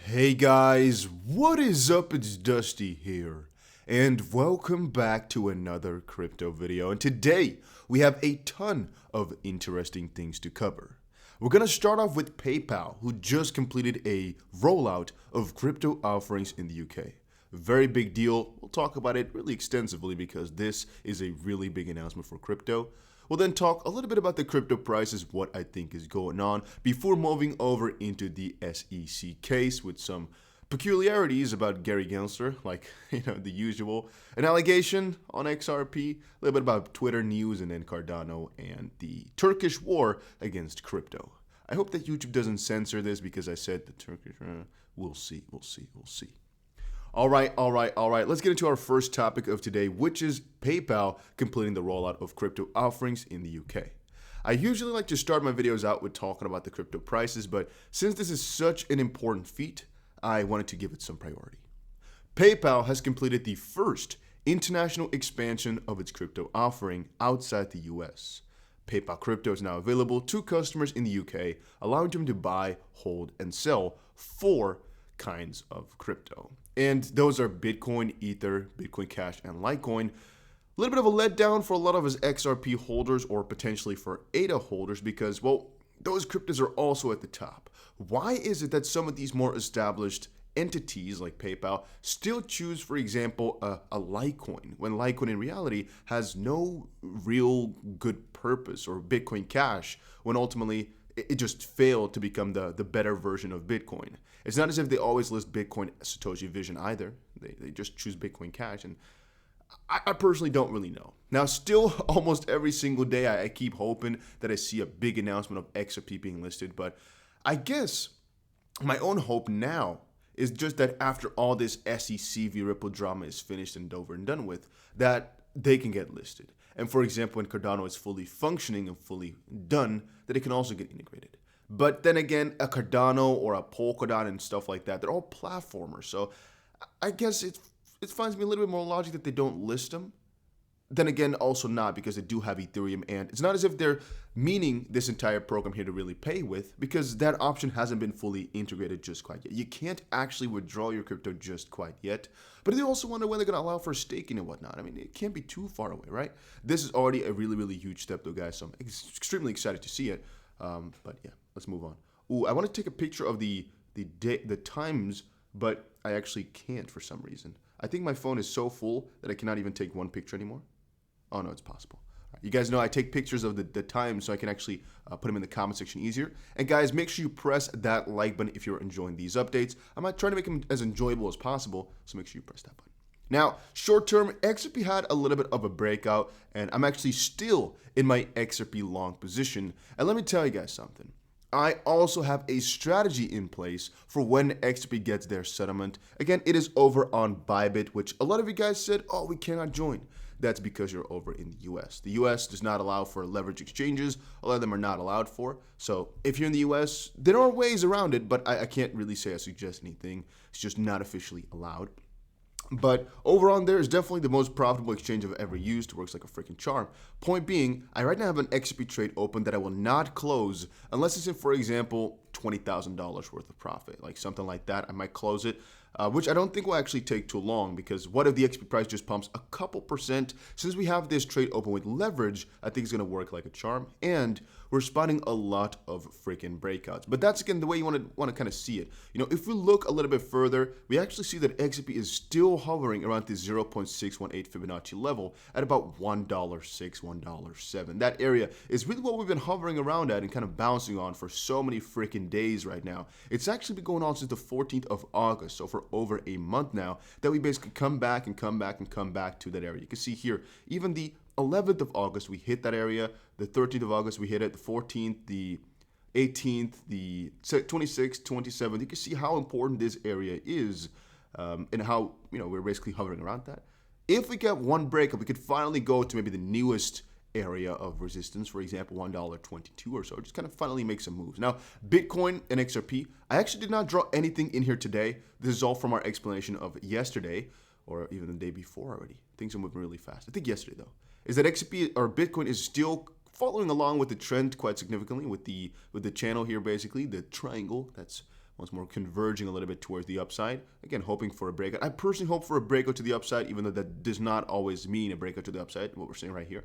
Hey guys, what is up? It's Dusty here, and welcome back to another crypto video. And today we have a ton of interesting things to cover. We're gonna start off with PayPal, who just completed a rollout of crypto offerings in the UK. Very big deal. We'll talk about it really extensively because this is a really big announcement for crypto. We'll then talk a little bit about the crypto prices, what I think is going on, before moving over into the SEC case with some peculiarities about Gary Gensler, like, the usual. An allegation on XRP, a little bit about Twitter news, and then Cardano and the Turkish war against crypto. I hope that YouTube doesn't censor this because I said the Turkish, we'll see. All right. Let's get into our first topic of today, which is PayPal completing the rollout of crypto offerings in the UK. I usually like to start my videos out with talking about the crypto prices, but since this is such an important feat, I wanted to give it some priority. PayPal has completed the first international expansion of its crypto offering outside the US. PayPal Crypto is now available to customers in the UK, allowing them to buy, hold, and sell 4 kinds of crypto. And those are Bitcoin, Ether, Bitcoin Cash, and Litecoin. A little bit of a letdown for a lot of us XRP holders or potentially for ADA holders because, well, those cryptos are also at the top. Why is it that some of these more established entities like PayPal still choose, for example, a Litecoin, when Litecoin in reality has no real good purpose, or Bitcoin Cash, when ultimately it just failed to become the better version of Bitcoin? It's not as if they always list Bitcoin Satoshi Vision either. They just choose Bitcoin Cash, and I personally don't really know. Now, still, almost every single day, I keep hoping that I see a big announcement of XRP being listed, but I guess my own hope now is just that after all this SEC v Ripple drama is finished and over and done with, that they can get listed. And for example, when Cardano is fully functioning and fully done, that it can also get integrated. But then again, a Cardano or a Polkadot and stuff like that, they're all platformers. So I guess it finds me a little bit more logic that they don't list them. Then again, also not, because they do have Ethereum, and it's not as if they're meaning this entire program here to really pay with, because that option hasn't been fully integrated just quite yet. You can't actually withdraw your crypto just quite yet. But they also wonder when they're going to allow for staking and whatnot. I mean, it can't be too far away, right? This is already a really, really huge step, though, guys. So I'm extremely excited to see it. But yeah, let's move on. Ooh, I want to take a picture of the times, but I actually can't for some reason. I think my phone is so full that I cannot even take one picture anymore. Oh, no, it's possible. Right, you guys know I take pictures of the times so I can actually put them in the comment section easier. And guys, make sure you press that like button if you're enjoying these updates. I'm not trying to make them as enjoyable as possible, so make sure you press that button. Now, short term, XRP had a little bit of a breakout, and I'm actually still in my XRP long position. And let me tell you guys something. I also have a strategy in place for when XRP gets their settlement. Again, it is over on Bybit, which a lot of you guys said, oh, we cannot join. That's because you're over in the US. The US does not allow for leverage exchanges. A lot of them are not allowed for. So if you're in the US, there are ways around it, but I can't really say I suggest anything. It's just not officially allowed. But over on there is definitely the most profitable exchange I've ever used. It works like a freaking charm. Point being, I right now have an XRP trade open that I will not close unless it's in, for example, $20,000 worth of profit, like something like that. I might close it, which I don't think will actually take too long, because what if the XRP price just pumps a couple percent? Since we have this trade open with leverage, I think it's going to work like a charm, and we're spotting a lot of freaking breakouts. But that's, again, the way you want to kind of see it. If we look a little bit further, we actually see that XRP is still hovering around the 0.618 Fibonacci level at about $1.06, $1.07. That area is really what we've been hovering around at and kind of bouncing on for so many freaking days right now. It's actually been going on since the 14th of August, so for over a month now, that we basically come back to that area. You can see here, even the 11th of August, we hit that area. The 13th of August, we hit it. The 14th, the 18th, the 26th, 27th. You can see how important this area is, and how, we're basically hovering around that. If we get one breakup, we could finally go to maybe the newest area of resistance, for example, $1.22 or so. Just kind of finally make some moves. Now, Bitcoin and XRP, I actually did not draw anything in here today. This is all from our explanation of yesterday, or even the day before already. Things are moving really fast. I think yesterday, though, is that XRP or Bitcoin is still following along with the trend quite significantly with the channel here, basically the triangle. That's once more converging a little bit towards the upside. Again, hoping for a breakout. I personally hope for a breakout to the upside, even though that does not always mean a breakout to the upside, what we're seeing right here.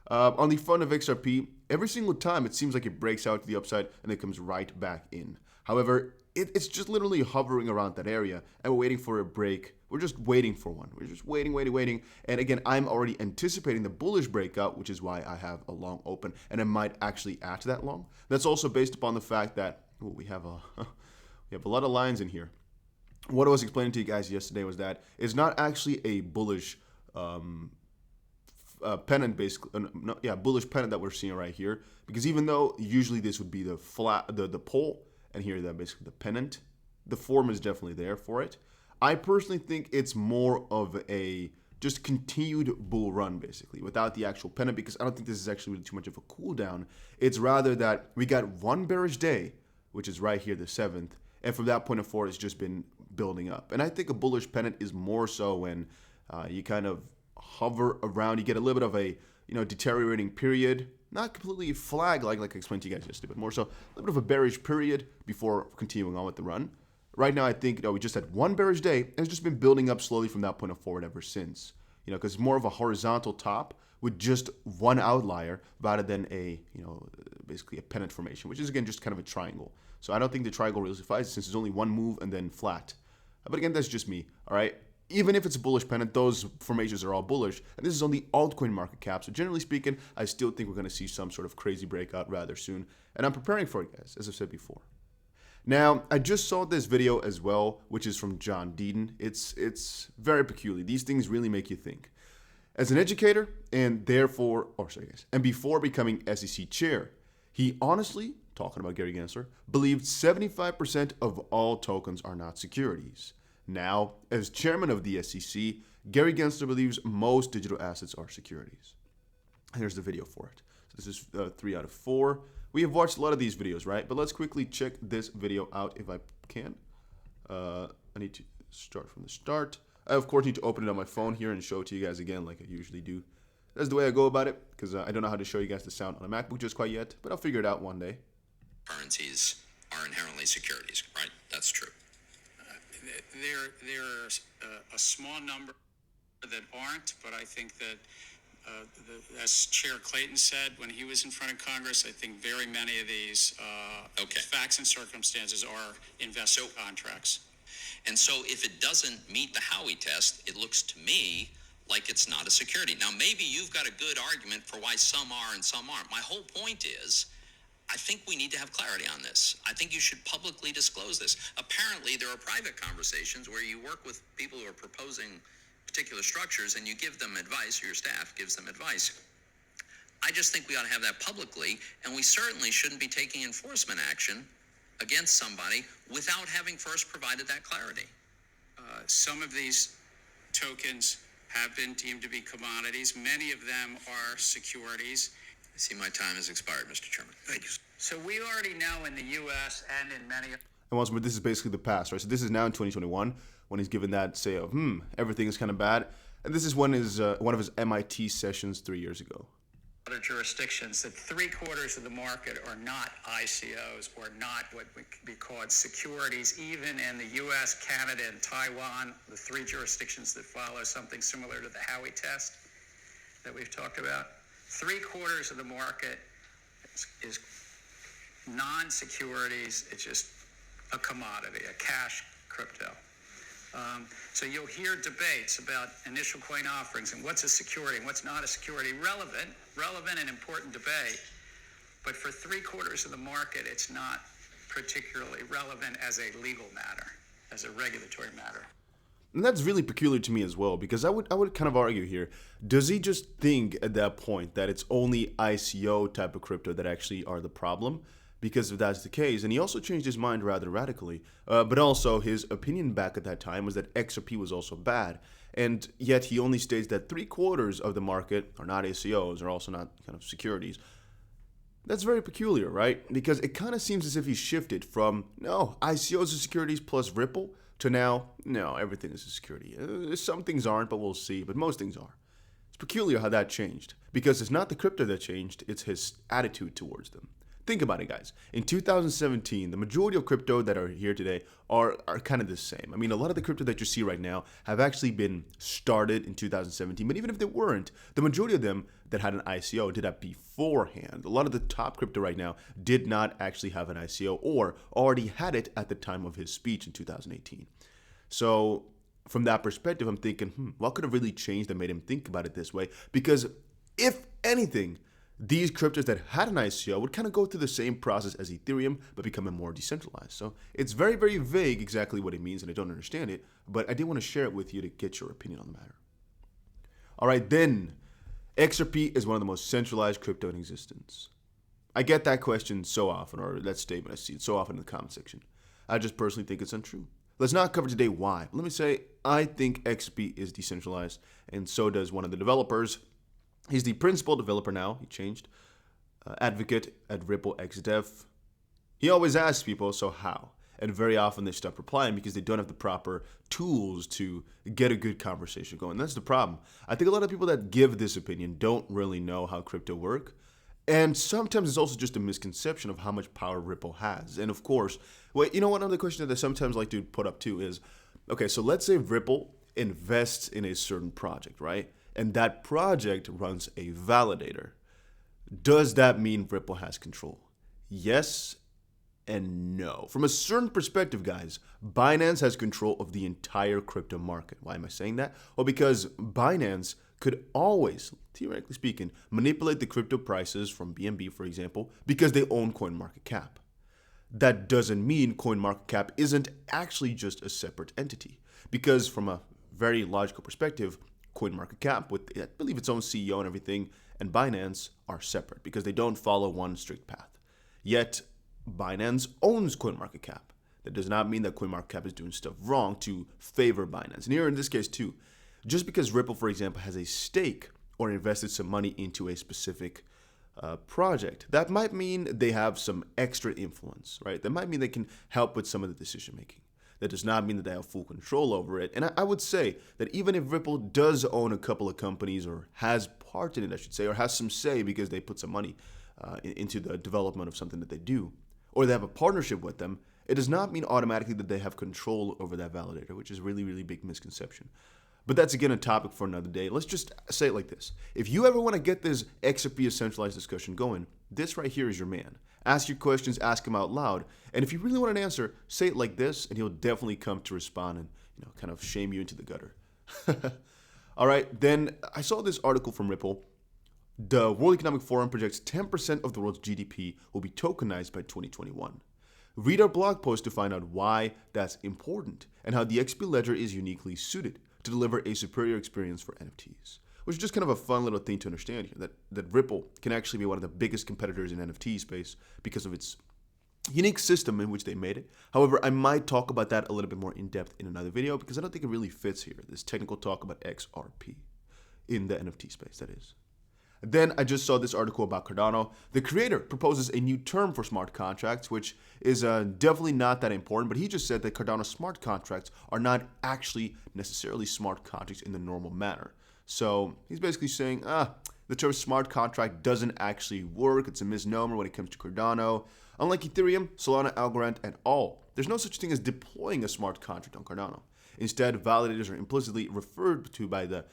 On the front of XRP, every single time it seems like it breaks out to the upside and then comes right back in. However, it's just literally hovering around that area, and we're waiting for a break. We're just waiting for one. We're just waiting. And again, I'm already anticipating the bullish breakout, which is why I have a long open, and I might actually add to that long. That's also based upon the fact that we have a lot of lines in here. What I was explaining to you guys yesterday was that it's not actually a bullish pennant, basically. Bullish pennant that we're seeing right here, because even though usually this would be the pole, and here that basically the pennant, the form is definitely there for it. I personally think it's more of a just continued bull run, basically, without the actual pennant, because I don't think this is actually really too much of a cool down. It's rather that we got one bearish day, which is right here, the 7th, and from that point forward, it's just been building up. And I think a bullish pennant is more so when you kind of hover around, you get a little bit of a deteriorating period, not completely flag like I explained to you guys yesterday, but more so a little bit of a bearish period before continuing on with the run. Right now, I think we just had one bearish day, and it's just been building up slowly from that point forward ever since. Because it's more of a horizontal top with just one outlier rather than a basically a pennant formation, which is again just kind of a triangle. So I don't think the triangle really suffices since it's only one move and then flat. But again, that's just me. All right. Even if it's a bullish pennant, those formations are all bullish. And this is on the altcoin market cap. So generally speaking, I still think we're going to see some sort of crazy breakout rather soon. And I'm preparing for it, guys, as I've said before. Now, I just saw this video as well, which is from John Deedon. It's very peculiar. These things really make you think. As an educator, and before becoming SEC chair, he honestly, talking about Gary Gensler, believed 75% of all tokens are not securities. Now, as chairman of the SEC, Gary Gensler believes most digital assets are securities. Here's the video for it. So this is 3 out of 4. We have watched a lot of these videos, right? But let's quickly check this video out if I can. I need to start from the start. I, of course, need to open it on my phone here and show it to you guys again like I usually do. That's the way I go about it, because I don't know how to show you guys the sound on a MacBook just quite yet, but I'll figure it out one day. Currencies are inherently securities, right? That's true. There's a small number that aren't, but I think that, as Chair Clayton said when he was in front of Congress, I think very many of these facts and circumstances are investment contracts. And so if it doesn't meet the Howey test, it looks to me like it's not a security. Now, maybe you've got a good argument for why some are and some aren't. My whole point is, I think we need to have clarity on this. I think you should publicly disclose this. Apparently, there are private conversations where you work with people who are proposing particular structures and you give them advice, or your staff gives them advice. I just think we ought to have that publicly, and we certainly shouldn't be taking enforcement action against somebody without having first provided that clarity. Some of these tokens have been deemed to be commodities. Many of them are securities. I see my time has expired, Mr. Chairman. Thank you. So we already know in the U.S. and in many... And once more, this is basically the past, right? So this is now in 2021 when he's given that say of, everything is kind of bad. And this is one of his MIT sessions 3 years ago. Other jurisdictions, that 3/4 of the market are not ICOs or not what would be called securities, even in the U.S., Canada, and Taiwan, the 3 jurisdictions that follow something similar to the Howey test that we've talked about. 3/4 of the market is non-securities. It's just a commodity, a cash crypto. So you'll hear debates about initial coin offerings and what's a security and what's not a security. Relevant and important debate. But for 3/4 of the market, it's not particularly relevant as a legal matter, as a regulatory matter. And that's really peculiar to me as well, because I would kind of argue here, does he just think at that point that it's only ICO type of crypto that actually are the problem? Because if that's the case, and he also changed his mind rather radically, but also his opinion back at that time was that XRP was also bad, and yet he only states that 3/4 of the market are not ICOs, are also not kind of securities. That's very peculiar, right? Because it kind of seems as if he shifted from, no, ICOs are securities plus Ripple, to now, no, everything is a security. Some things aren't, but we'll see, but most things are. It's peculiar how that changed, because it's not the crypto that changed, it's his attitude towards them. think about it, guys. In 2017, the majority of crypto that are here today are kind of the same. I mean, a lot of the crypto that you see right now have actually been started in 2017, but even if they weren't, the majority of them that had an ICO did that beforehand. A lot of the top crypto right now did not actually have an ICO or already had it at the time of his speech in 2018. So from that perspective, I'm thinking, what could have really changed that made him think about it this way? Because if anything, these cryptos that had an ICO would kind of go through the same process as Ethereum, but becoming more decentralized. So it's very, very vague exactly what it means, and I don't understand it, but I did want to share it with you to get your opinion on the matter. All right, then, XRP is one of the most centralized crypto in existence. I get that question so often, or that statement, I see it so often in the comment section. I just personally think it's untrue. Let's not cover today why. Let me say, I think XRP is decentralized, and so does one of the developers. He's the principal developer now. He changed. Advocate at Ripple XDev. He always asks people, so how? And very often they stop replying because they don't have the proper tools to get a good conversation going. That's the problem. I think a lot of people that give this opinion don't really know how crypto work. And sometimes it's also just a misconception of how much power Ripple has. And of course, wait, you know what, another question that I sometimes like to put up too is, okay, so let's say Ripple invests in a certain project, right? And that project runs a validator. Does that mean Ripple has control? Yes and no. From a certain perspective, guys, Binance has control of the entire crypto market. Why am I saying that? Well, because Binance could always, theoretically speaking, manipulate the crypto prices from BNB, for example, because they own CoinMarketCap. That doesn't mean CoinMarketCap isn't actually just a separate entity, because from a very logical perspective, CoinMarketCap, with I believe its own CEO and everything, and Binance are separate because they don't follow one strict path. Yet Binance owns CoinMarketCap. That does not mean that CoinMarketCap is doing stuff wrong to favor Binance. And here in this case too, just because Ripple, for example, has a stake or invested some money into a specific project, that might mean they have some extra influence, right? That might mean they can help with some of the decision making. That does not mean that they have full control over it. And I would say that even if Ripple does own a couple of companies, or has part in it, I should say, or has some say because they put some money into the development of something that they do, or they have a partnership with them, it does not mean automatically that they have control over that validator, which is a really, really big misconception. But that's, again, a topic for another day. Let's just say it like this. If you ever want to get this XRP centralized discussion going, this right here is your man. Ask your questions, ask him out loud. And if you really want an answer, say it like this, and he'll definitely come to respond and, kind of shame you into the gutter. All right, then I saw this article from Ripple. The World Economic Forum projects 10% of the world's GDP will be tokenized by 2021. Read our blog post to find out why that's important and how the XP Ledger is uniquely suited to deliver a superior experience for NFTs. Which is just kind of a fun little thing to understand here, that Ripple can actually be one of the biggest competitors in NFT space because of its unique system in which they made it. However, I might talk about that a little bit more in depth in another video because I don't think it really fits here, this technical talk about XRP in the NFT space, that is. Then I just saw this article about Cardano. The creator proposes a new term for smart contracts, which is definitely not that important, but he just said that Cardano smart contracts are not actually necessarily smart contracts in the normal manner. So he's basically saying, the term smart contract doesn't actually work. It's a misnomer when it comes to Cardano. Unlike Ethereum, Solana, Algorand, and all, there's no such thing as deploying a smart contract on Cardano. Instead, validators are implicitly referred to by the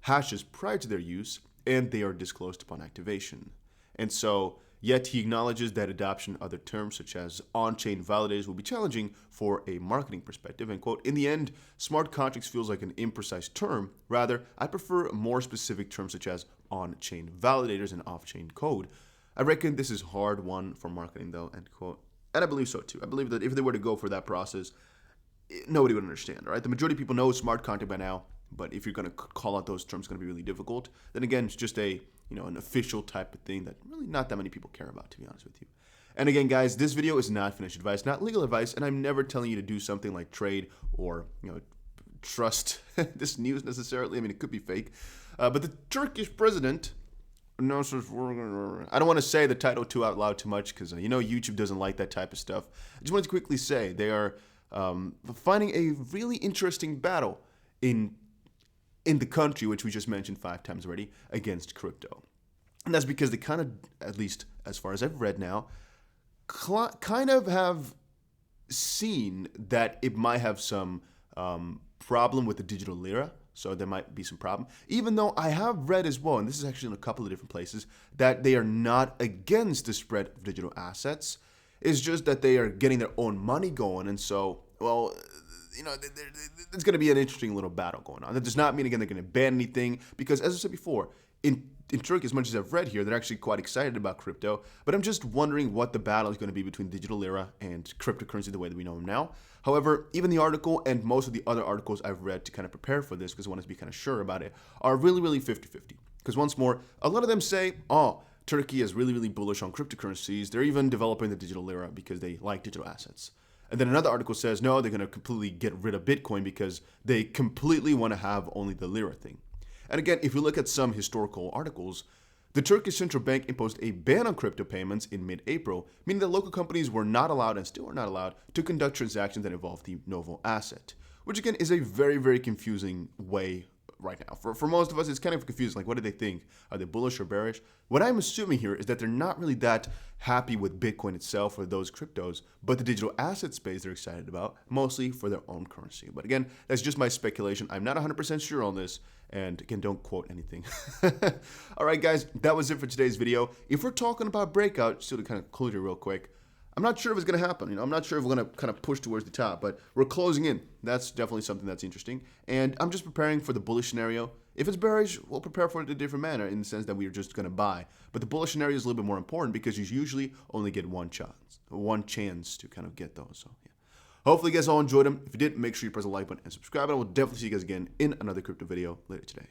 hashes prior to their use, and they are disclosed upon activation. And so, yet he acknowledges that adoption of other terms such as on-chain validators will be challenging for a marketing perspective. And quote, in the end, smart contracts feels like an imprecise term. Rather, I prefer more specific terms such as on-chain validators and off-chain code. I reckon this is hard one for marketing though, end quote. And I believe so too. I believe that if they were to go for that process, nobody would understand, right? The majority of people know smart contract by now, but if you're going to call out those terms, it's going to be really difficult. Then again, it's just a, an official type of thing that really not that many people care about, to be honest with you. And again, guys, this video is not financial advice, not legal advice, and I'm never telling you to do something like trade or, trust this news necessarily. I mean, it could be fake. But the Turkish president, I don't want to say the title too out loud too much because, YouTube doesn't like that type of stuff. I just wanted to quickly say they are finding a really interesting battle in the country, which we just mentioned 5 times already, against crypto. And that's because they kind of, at least as far as I've read now, kind of have seen that it might have some problem with the digital lira. So there might be some problem. Even though I have read as well, and this is actually in a couple of different places, that they are not against the spread of digital assets. It's just that they are getting their own money going. And so, well, you know, it's going to be an interesting little battle going on. That does not mean, again, they're going to ban anything. Because as I said before, in Turkey, as much as I've read here, they're actually quite excited about crypto. But I'm just wondering what the battle is going to be between digital lira and cryptocurrency the way that we know them now. However, even the article and most of the other articles I've read to kind of prepare for this, because I wanted to be kind of sure about it, are really, really 50-50. Because once more, a lot of them say, oh, Turkey is really, really bullish on cryptocurrencies. They're even developing the digital lira because they like digital assets. And then another article says, no, they're going to completely get rid of Bitcoin because they completely want to have only the lira thing. And again, if you look at some historical articles, the Turkish central bank imposed a ban on crypto payments in mid-April, meaning that local companies were not allowed and still are not allowed to conduct transactions that involve the novel asset, which again is a very, very confusing way right now. For most of us, it's kind of confusing. Like, what do they think? Are they bullish or bearish? What I'm assuming here is that they're not really that happy with Bitcoin itself or those cryptos, but the digital asset space they're excited about, mostly for their own currency. But again, that's just my speculation. I'm not 100% sure on this. And again, don't quote anything. All right, guys, that was it for today's video. If we're talking about Breakout, just to kind of conclude it real quick, I'm not sure if it's going to happen. I'm not sure if we're going to kind of push towards the top, but we're closing in. That's definitely something that's interesting. And I'm just preparing for the bullish scenario. If it's bearish, we'll prepare for it in a different manner in the sense that we're just going to buy. But the bullish scenario is a little bit more important because you usually only get one chance to kind of get those. So, yeah. Hopefully you guys all enjoyed them. If you did, make sure you press the like button and subscribe. And I will definitely see you guys again in another crypto video later today.